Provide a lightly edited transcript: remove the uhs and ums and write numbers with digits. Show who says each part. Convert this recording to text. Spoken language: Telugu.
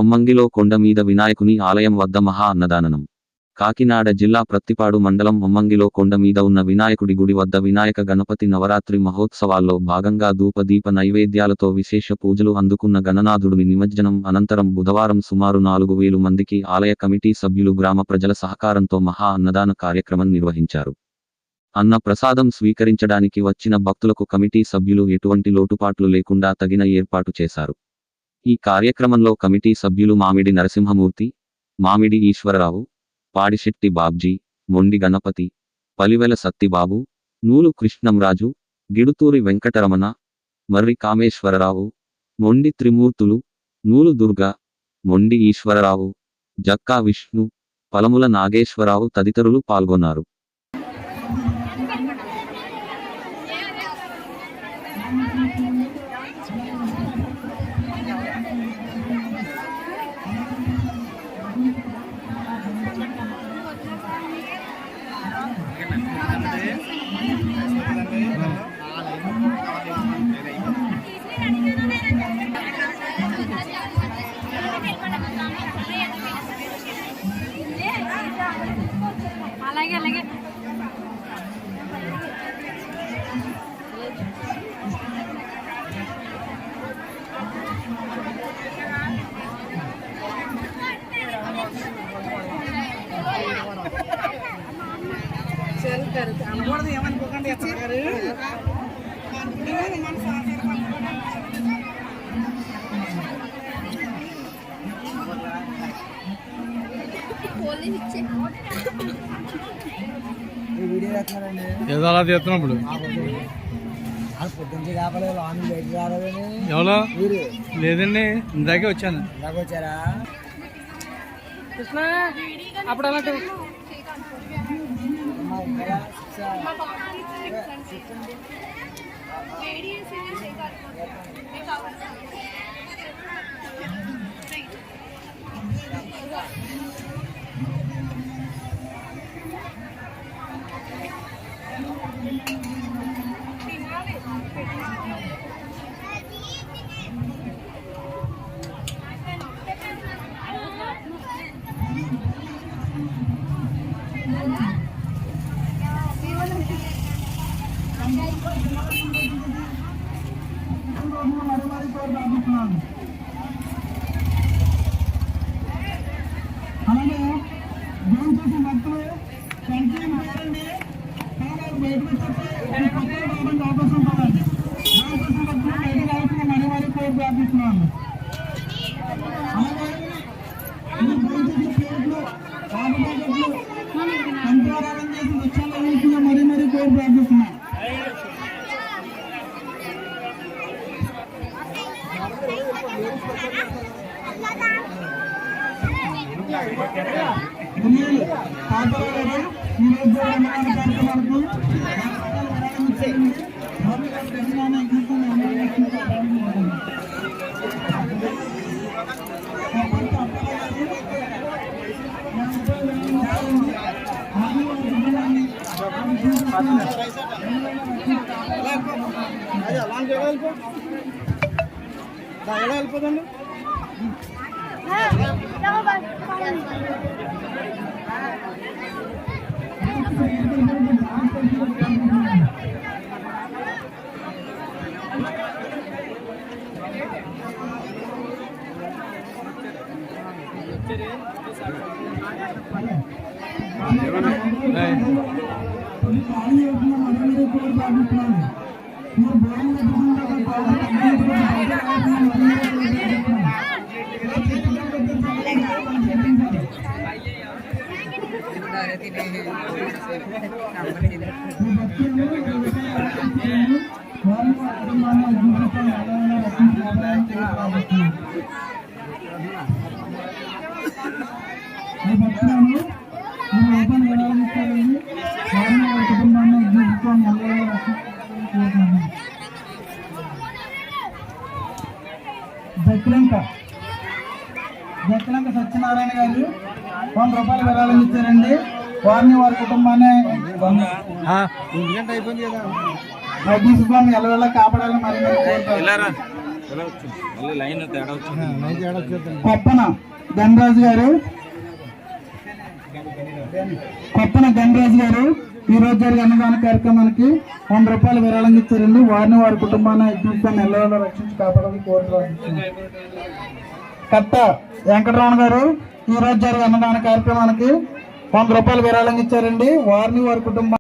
Speaker 1: ఒమ్మంగిలో కొండ మీద వినాయకుని ఆలయం వద్ద మహా అన్నదానం. కాకినాడ జిల్లా ప్రత్తిపాడు మండలం ఒమ్మంగిలో కొండ మీద ఉన్న వినాయకుడి గుడి వద్ద వినాయక గణపతి నవరాత్రి మహోత్సవాల్లో భాగంగా ధూపదీప నైవేద్యాలతో విశేష పూజలు అందుకున్న గణనాథుడిని నిమజ్జనం అనంతరం బుధవారం సుమారు 4,000 మందికి ఆలయ కమిటీ సభ్యులు గ్రామ ప్రజల సహకారంతో మహా అన్నదాన కార్యక్రమం నిర్వహించారు. అన్న ప్రసాదం స్వీకరించడానికి వచ్చిన భక్తులకు కమిటీ సభ్యులు ఎటువంటి లోటుపాట్లు లేకుండా తగిన ఏర్పాటు చేశారు. ఈ కార్యక్రమంలో కమిటీ సభ్యులు మామిడి నరసింహమూర్తి, మామిడి ఈశ్వరరావు, పాడిశెట్టి బాబ్జీ, మొండి గణపతి, పలివెల సత్తిబాబు, నూలు కృష్ణంరాజు, గిడుతూరి వెంకటరమణ, మర్రి కామేశ్వరరావు, మొండి త్రిమూర్తులు, నూలు దుర్గా, మొండి ఈశ్వరరావు, జక్కా విష్ణు, పలముల నాగేశ్వరరావు తదితరులు పాల్గొన్నారు.
Speaker 2: అలాగే అలాగే ఏమనుకోకండి
Speaker 3: ఏదో అలా తీస్తున్నప్పుడు
Speaker 4: పొద్దుంచి కాపలేదు లాంగ్ బయటకు రాలేదని
Speaker 3: ఎవరో లేదండి ఇందాకే వచ్చాను.
Speaker 4: ఇందాక వచ్చారా
Speaker 2: కృష్ణ అప్పుడు అలాంటి
Speaker 4: అలాగే జోన్ చేసిన భక్తులు కంటిన్యూ చేయండి. అవకాశం పడండి. జోన్ చేసిన భక్తులు బయటకు రావాల్సిన మరి కోరి ప్రార్థిస్తున్నాను. అలాగే జోన్ చేసిన పేర్లు రాజకీయ కంట్రోలం చేసి వృక్షాలు మరి కోరి ప్రార్థిస్తున్నాను. ఎలా వెళ్ళిపోదండి జక్కలంక సత్యనారాయణ గారు 100 రూపాయలు విరాళం ఇచ్చారండి. వారిని వారి కుటుంబాన్ని అయిపోయింది కదా ఎల్లవేళ కాపాడాలని మరి కొప్పన ధనరాజు గారు ఈ రోజు జరిగే అన్నదాన కార్యక్రమానికి 100 రూపాయలు విరాళం ఇచ్చారండి. వారిని వారి కుటుంబాన్ని యజ్ఞిస్తాన్ని ఎల్లవేళ రక్షించి కాపాడాలని కోరుతున్నాను. కట్ట వెంకటరమణ గారు ఈ రోజు జరిగే అన్నదాన కార్యక్రమానికి 100 రూపాయలు విరాళం ఇచ్చారండి. వారిని వారి కుటుంబాన్ని